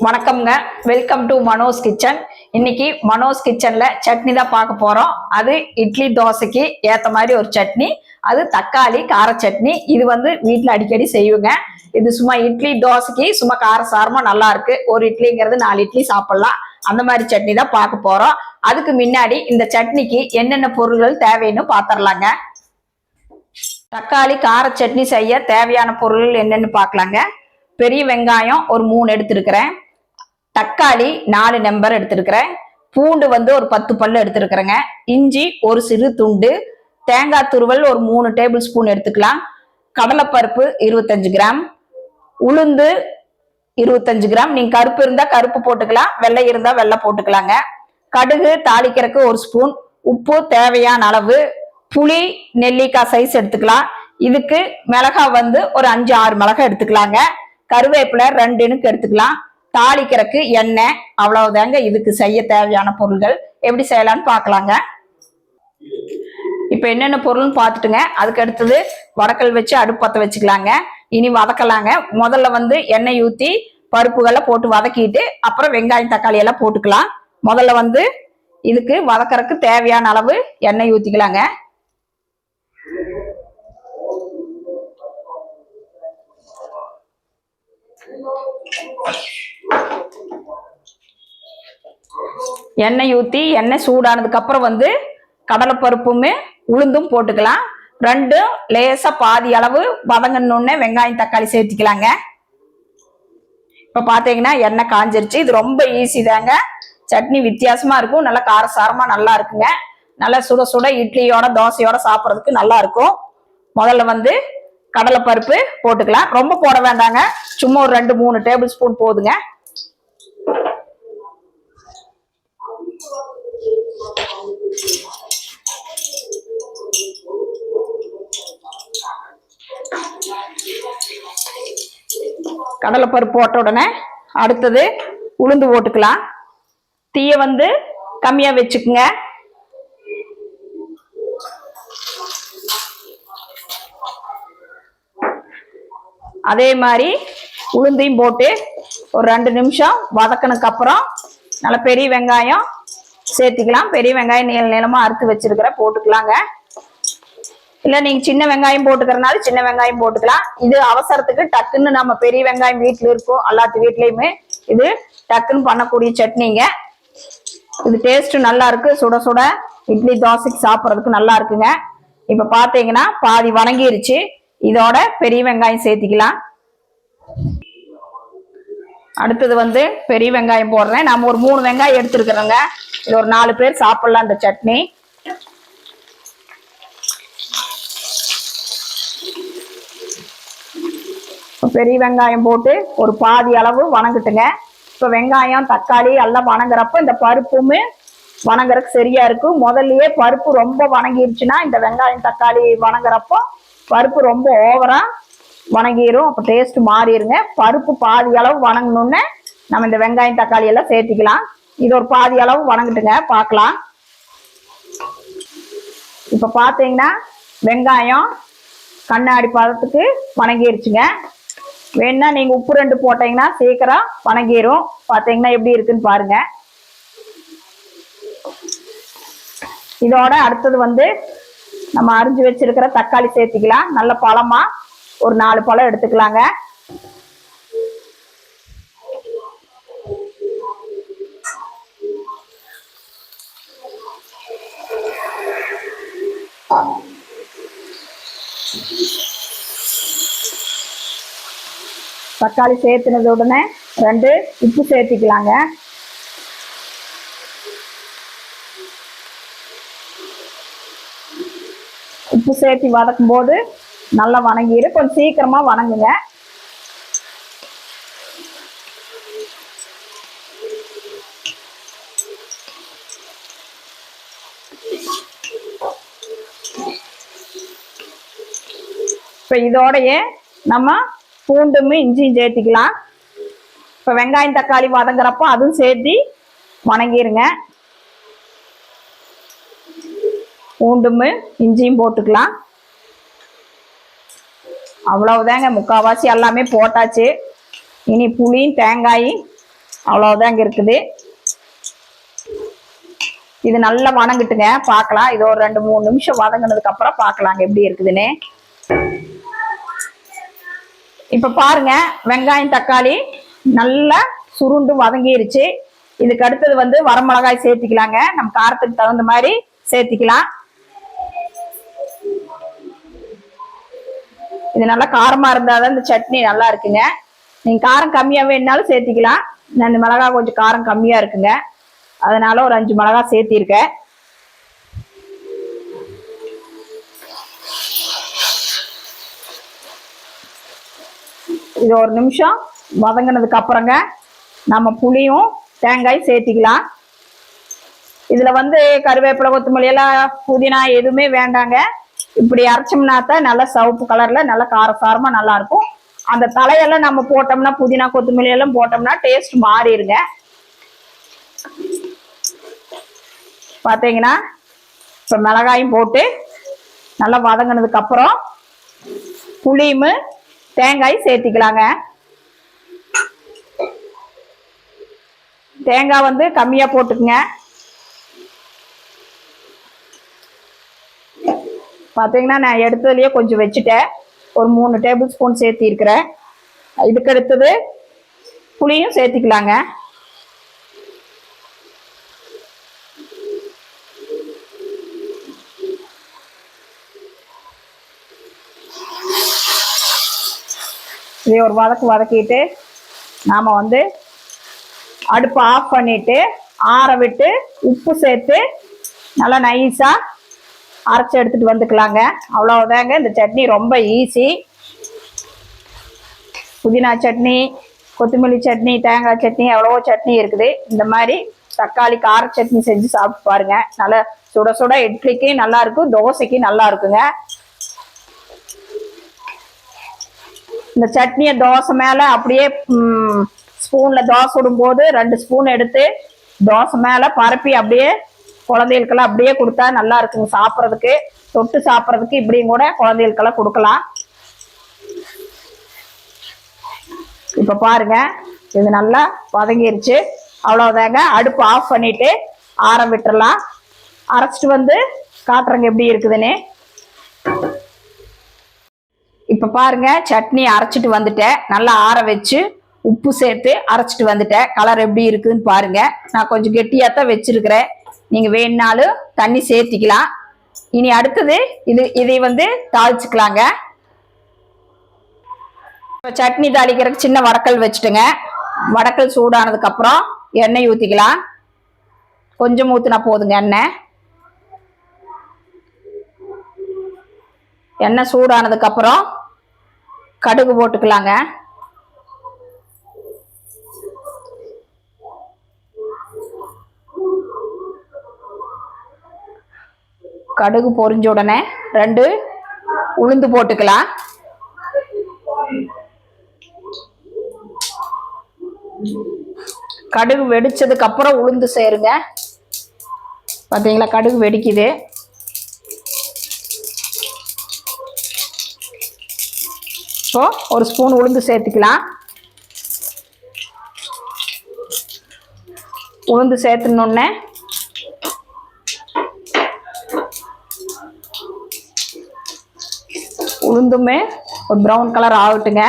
வணக்கம்ங்க. Welcome to Mano's kitchen. இன்னைக்கு மனோஸ் கிச்சன்ல சட்னி தான் பார்க்க போறோம். அது இட்லி தோசைக்கு ஏத்த மாதிரி ஒரு சட்னி. அது தக்காளி கார சட்னி. இது வீட்டுல அடிக்கடி செய்வோங்க. இது சும்மா இட்லி தோசைக்கு சும்மா காரசாரமா நல்லா இருக்கு. ஒரு இட்லிங்கிறது 4 இட்லி சாப்பிடலாம். அந்த மாதிரி சட்னி தான் பார்க்க போறோம். அதுக்கு முன்னாடி இந்த சட்னிக்கு என்னென்ன பொருள்கள் தேவைன்னு பாத்திரலாங்க. தக்காளி கார சட்னி செய்ய தேவையான பொருள்கள் என்னன்னு பார்க்கலாங்க. பெரிய வெங்காயம் ஒரு 3 எடுத்திருக்கிறேன். தக்காளி 4 நம்பர் எடுத்திருக்கிறேன். பூண்டு ஒரு 10 பல்லு எடுத்திருக்கிறேங்க. இஞ்சி ஒரு சிறு துண்டு. தேங்காய் துருவல் ஒரு 3 டேபிள் ஸ்பூன் எடுத்துக்கலாம். கடலைப்பருப்பு 25 கிராம். உளுந்து 25 கிராம். நீங்க கருப்பு இருந்தா கருப்பு போட்டுக்கலாம், வெள்ளை இருந்தா வெள்ளை போட்டுக்கலாங்க. கடுகு தாளிக்கிறதுக்கு 1 ஸ்பூன். உப்பு தேவையான அளவு. புளி நெல்லிக்காய் சைஸ் எடுத்துக்கலாம். இதுக்கு மிளகாய் ஒரு 5-6 மிளகாய் எடுத்துக்கலாங்க. கருவேப்பிலை 2 இனுக்கு எடுத்துக்கலாம். தாளிக்கிறதுக்கு எண்ணெய். அவ்வளவுதாங்க இதுக்கு செய்ய தேவையான பொருள்கள். எப்படி செய்யலாம்னு பார்க்கலாங்க. இப்ப என்னென்ன பொருள்னு பார்த்துட்டுங்க. அதுக்கு அடுத்தது வடக்கல் வச்சு அடுப்பு பற்ற வச்சுக்கலாங்க. இனி வதக்கலாங்க. முதல்ல எண்ணெய் ஊற்றி பருப்புகளை போட்டு வதக்கிட்டு அப்புறம் வெங்காயம் தக்காளி எல்லாம் போட்டுக்கலாம். முதல்ல இதுக்கு வதக்கறதுக்கு தேவையான அளவு எண்ணெய் ஊற்றிக்கலாங்க. எண்ணெய் ஊற்றி எண்ணெய் சூடானதுக்கு அப்புறம் கடலைப்பருப்புமே உளுந்தும் போட்டுக்கலாம். 2 லேசா பாதி அளவு வதங்கணுன்னே வெங்காயம் தக்காளி சேர்த்திக்கலாங்க. இப்ப பாத்தீங்கன்னா எண்ணெய் காஞ்சிருச்சு. இது ரொம்ப ஈஸி தாங்க. சட்னி வித்தியாசமா இருக்கும். நல்லா காரசாரமா நல்லா இருக்குங்க. நல்லா சுட சுட இட்லியோட தோசையோட சாப்பிட்றதுக்கு நல்லா இருக்கும். முதல்ல கடலைப்பருப்பு போட்டுக்கலாம். ரொம்ப போட வேண்டாங்க. சும்மா ஒரு 2-3 டேபிள் ஸ்பூன் போதுங்க. கடலைப்பருப்பு போட்ட உடனே அடுத்தது உளுந்து போட்டுக்கலாம். தீய கம்மியா வச்சுக்குங்க. அதே மாதிரி உளுந்தையும் போட்டு ஒரு 2 நிமிஷம் வதக்கினதுக்கு அப்புறம் நல்ல பெரிய வெங்காயம் சேர்த்திக்கலாம். பெரிய வெங்காயம் நீள நீளமா அறுத்து வச்சிருக்கிற போட்டுக்கலாங்க. இல்ல நீங்க சின்ன வெங்காயம் போட்டுக்கிறனால சின்ன வெங்காயம் போட்டுக்கலாம். இது அவசரத்துக்கு டக்குன்னு நம்ம பெரிய வெங்காயம் வீட்டுல இருக்கும். எல்லாத்து வீட்லயுமே இது டக்குன்னு பண்ணக்கூடிய சட்னிங்க. இது டேஸ்ட் நல்லா இருக்கு. சுட சுட இட்லி தோசைக்கு சாப்பிட்றதுக்கு நல்லா இருக்குங்க. இப்ப பாத்தீங்கன்னா பாதி வணங்கிருச்சு. இதோட பெரிய வெங்காயம் சேர்த்திக்கலாம். அடுத்தது பெரிய வெங்காயம் போடுறேன். நம்ம ஒரு 3 வெங்காயம் எடுத்துருக்கிறோங்க. இது ஒரு 4 பேர் சாப்பிடலாம் இந்த சட்னி. பெரிய வெங்காயம் போட்டு ஒரு பாதி அளவு வணங்கட்டுங்க. இப்ப வெங்காயம் தக்காளி எல்லாம் வணங்குறப்ப இந்த பருப்புமே வணங்குறதுக்கு சரியா இருக்கும். முதல்லயே பருப்பு ரொம்ப வணங்கிருச்சுன்னா இந்த வெங்காயம் தக்காளி வணங்குறப்போ பருப்பு ரொம்ப ஓவரா வணங்கிரும். அப்ப டேஸ்ட் மாறிடுங்க. பருப்பு பாதி அளவு வணங்கணும்னு நம்ம இந்த வெங்காயம் தக்காளி எல்லாம் சேர்த்திக்கலாம். இது ஒரு பாதி அளவு வணங்கிட்டுங்க. பார்க்கலாம். இப்ப பாத்தீங்கன்னா வெங்காயம் கண்ணாடி பதத்துக்கு வணங்கிருச்சுங்க. வேணா நீங்க உப்பு 2 போட்டீங்கன்னா சீக்கிரம் வணங்கிரும். பாத்தீங்கன்னா எப்படி இருக்குன்னு பாருங்க. இதோட அடுத்தது நம்ம அரிஞ்சு வச்சிருக்கிற தக்காளி சேர்த்திக்கலாம். நல்ல பழமா ஒரு 4 பழம் எடுத்துக்கலாங்க. தக்காளி சேர்த்துனது உடனே 2 உப்பு சேர்த்திக்கலாங்க. உப்பு சேர்த்து வதக்கும் போது நல்லா வணங்கிடு. கொஞ்சம் சீக்கிரமா வணங்குங்க. இப்ப இதோடயே நம்ம பூண்டும் இஞ்சியும் சேர்த்திக்கலாம். இப்ப வெங்காயம் தக்காளி வதங்குறப்போ அதுவும் சேர்த்தி வணங்கிருங்க. பூண்டும் இஞ்சியும் போட்டுக்கலாம். அவ்வளவுதாங்க. முக்கால்வாசி எல்லாமே போட்டாச்சு. இனி புளியும் தேங்காயும் அவ்வளவுதாங்க இருக்குது. இது நல்லா வதங்கட்டுங்க, பார்க்கலாம். இது ஒரு 2-3 நிமிஷம் வதங்கினதுக்கு அப்புறம் பார்க்கலாங்க எப்படி இருக்குதுன்னு. இப்ப பாருங்க, வெங்காயம் தக்காளி நல்லா சுருண்டு வதங்கிருச்சு. இதுக்கு அடுத்தது வந்து வரமிளகாய் சேர்த்திக்கலாங்க. நம்ம காரத்துக்கு தகுந்த மாதிரி சேர்த்திக்கலாம். இது நல்லா காரமா இருந்தாதான் இந்த சட்னி நல்லா இருக்குங்க. நீங்க காரம் கம்மியா வேணுனாலும் சேர்த்திக்கலாம். நான் இந்த மிளகாய் கொஞ்சம் காரம் கம்மியா இருக்குங்க, அதனால ஒரு 5 மிளகாய் சேர்த்திருக்கேன். இது ஒரு நிமிஷம் வதங்கினதுக்கு அப்புறங்க நம்ம புளியும் தேங்காய் சேர்த்திக்கலாம். இதுல வந்து கருவேப்பிலை கொத்தமல்லி எல்லாம் புதினா எதுவுமே வேண்டாங்க. இப்படி அரைச்சோம்னா தான் நல்லா சிவப்பு கலர்ல நல்லா காரசாரமா நல்லா இருக்கும். அந்த தலையெல்லாம் நம்ம போட்டோம்னா, புதினா கொத்தமல்லி எல்லாம் போட்டோம்னா டேஸ்ட் மாறிடுங்க. பாத்தீங்கன்னா இப்ப மிளகாயும் போட்டு நல்லா வதங்கினதுக்கு அப்புறம் புளியும் தேங்காய் சேர்த்திக்கலாங்க. தேங்காய் வந்து கம்மியா போட்டுக்குங்க. பாத்தீங்கன்னா நான் எடுத்ததுலயே கொஞ்சம் வச்சுட்டேன், ஒரு 3 டேபிள் ஸ்பூன் சேர்த்தி இருக்கிறேன். இதுக்கு அடுத்தது புளியும் சேர்த்திக்கலாங்க. இதை ஒரு வதக்கிட்டு நாம வந்து அடுப்பு ஆஃப் பண்ணிட்டு ஆற விட்டு உப்பு சேர்த்து நல்லா நைஸா அரைச்சி எடுத்துட்டு வந்துக்கலாங்க. அவ்வளவுதாங்க. இந்த சட்னி ரொம்ப ஈஸி. புதினா சட்னி, கொத்தமல்லி சட்னி, தேங்காய் சட்னி, எவ்வளவோ சட்னி இருக்குது. இந்த மாதிரி தக்காளி கார சட்னி செஞ்சு சாப்பிட்டு பாருங்க. நல்லா சுட சுட இட்லிக்கு நல்லா இருக்கும், தோசைக்கு நல்லா இருக்குங்க. இந்த சட்னியை தோசை மேல அப்படியே ஸ்பூன்ல தோசை விடும்போது 2 ஸ்பூன் எடுத்து தோசை மேல பரப்பி அப்படியே குழந்தைகளுக்கெல்லாம் அப்படியே கொடுத்தா நல்லா இருக்குங்க சாப்பிட்றதுக்கு. தொட்டு சாப்பிட்றதுக்கு இப்படியும் கூட குழந்தைகளுக்கெல்லாம் கொடுக்கலாம். இப்ப பாருங்க, இது நல்லா வதங்கிருச்சு. அவ்வளவுதாங்க. அடுப்பு ஆஃப் பண்ணிட்டு ஆற விட்டுறலாம். அரைச்சிட்டு வந்து காட்டுறங்க எப்படி இருக்குதுன்னு. இப்ப பாருங்க, சட்னி அரைச்சிட்டு வந்துட்டேன். நல்லா ஆற வச்சு உப்பு சேர்த்து அரைச்சிட்டு வந்துட்டேன். கலர் எப்படி இருக்குன்னு பாருங்க. நான் கொஞ்சம் கெட்டியாத்தான் வச்சிருக்கிறேன், நீங்க வேணுனாலும் தண்ணி சேர்த்திக்கலாம். இனி அடுத்தது இதை வந்து தாளிச்சுக்கலாங்க. சட்னி தாளிக்கிறதுக்கு சின்ன வடக்கல் வச்சுட்டுங்க. வடக்கல் சூடானதுக்கு அப்புறம் எண்ணெய் ஊத்திக்கலாம். கொஞ்சம் ஊத்தினா போதுங்க. எண்ணெய் சூடானதுக்கு அப்புறம் கடுகு போட்டுக்கலாங்க. கடுகு பொரிஞ்ச உடனே 2 உளுந்து போட்டுக்கலாம். கடுகு வெடிச்சதுக்கு அப்புறம் உளுந்து சேருங்க. பாத்தீங்களா, கடுகு வெடிக்குது. இப்போ ஒரு ஸ்பூன் உளுந்து சேர்த்துக்கலாம். உளுந்து சேர்த்துனோடனே உளுந்துமே ஒரு ப்ரௌன் கலர் ஆகட்டுங்க.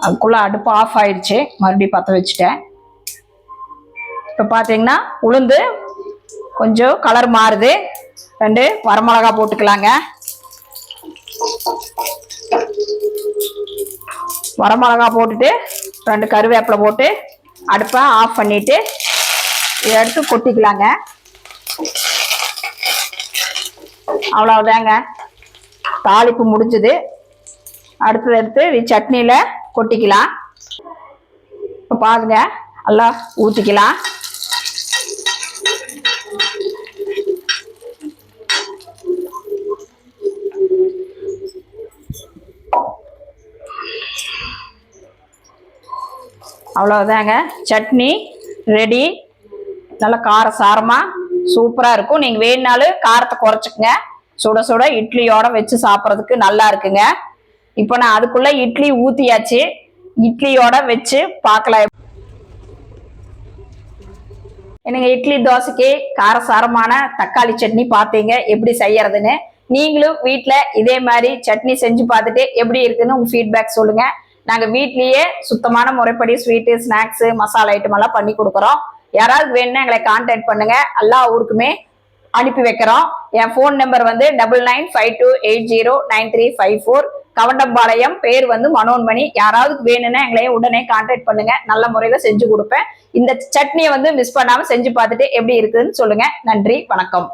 அதுக்குள்ள அடுப்பு ஆஃப் ஆயிடுச்சு, மறுபடியும் பற்ற வச்சுட்டேன். இப்போ பார்த்தீங்கன்னா உளுந்து கொஞ்சம் கலர் மாறுது. 2 வரமிளகா போட்டுக்கலாங்க. வரமிளகா போட்டுட்டு 2 கருவேப்பிலை போட்டு அடுப்பை ஆஃப் பண்ணிட்டு இதை எடுத்து கொட்டிக்கலாங்க. அவ்வளவுதாங்க, தாளிப்பு முடிஞ்சது. அடுத்தது எடுத்து சட்னியில கொட்டிக்கலாம். இப்போ பாருங்க, எல்லாம் ஊற்றிக்கலாம். அவ்வளவுதாங்க, சட்னி ரெடி. நல்லா கார சாரமா சூப்பரா இருக்கும். நீங்க வேணுனாலும் காரத்தை குறைச்சுக்குங்க. சுட சுட இட்லியோட வச்சு சாப்பிட்றதுக்கு நல்லா இருக்குங்க. இப்போ நான் அதுக்குள்ள இட்லி ஊத்தியாச்சு. இட்லியோட வச்சு பார்க்கலாம். எனக்கு இட்லி தோசைக்கு காரசாரமான தக்காளி சட்னி பார்த்தீங்க எப்படி செய்யறதுன்னு. நீங்களும் வீட்டில் இதே மாதிரி சட்னி செஞ்சு பார்த்துட்டு எப்படி இருக்குன்னு உங்க ஃபீட்பேக் சொல்லுங்க. நாங்கள் வீட்லயே சுத்தமான முறைப்படி ஸ்வீட்டு, ஸ்நாக்ஸு, மசாலா ஐட்டம் எல்லாம் பண்ணி கொடுக்குறோம். யாராவது வேணும்னா எங்களை கான்டாக்ட் பண்ணுங்க. எல்லா ஊருக்குமே அனுப்பி வைக்கிறோம். என் ஃபோன் நம்பர் வந்து 9952809354. கவண்டம்பாளையம், பேர் வந்து மனோன்மணி. யாராவது வேணும்னா எங்களையே உடனே கான்டாக்ட் பண்ணுங்க. நல்ல முறையில செஞ்சு கொடுப்பேன். இந்த சட்னியை வந்து மிஸ் பண்ணாம செஞ்சு பார்த்துட்டு எப்படி இருக்குதுன்னு சொல்லுங்க. நன்றி, வணக்கம்.